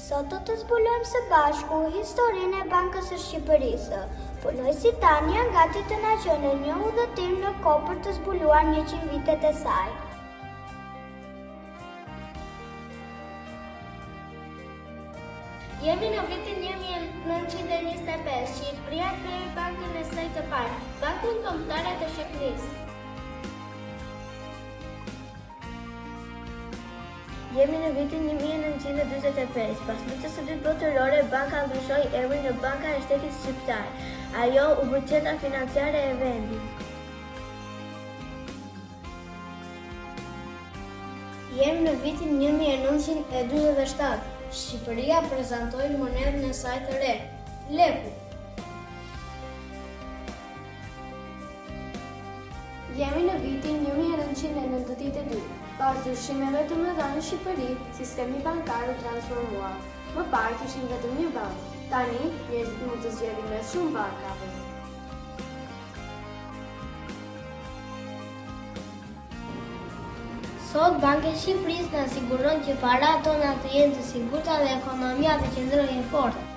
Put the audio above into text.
Sot do të zbulojmë së bashku historinë e Bankës së Shqipërisë. Punojësi tanë janë gati të na çojnë në një udhëtim në kohë për të zbuluar 100 vitet e saj. Jemi në vitin 1925, Shqipëria krijoi bankën e saj të parë, Bankën Kombëtare të Shqipërisë. Jemi në vitin 1945, pas luftës së dytë botërore, banka ndryshoi emrin në Banka e Shtetit Shqiptar. Ajo u bë qendra financiare e vendit. Jemi në vitin 1947. Shqipëria prezantoi monedën e saj të re, leku. Jemi në vitin 1992. Pas ndryshimeve të mëdha në Shqipëri, sistemi bankar u transformua. Më parë kishin vetëm një bankë. Tani, njerëzit mund të zgjedhin mes shumë bankave. Sot Banka e Shqipërisë na siguron që paratë tona të jenë të sigurta dhe ekonomia të qëndrojë fortë.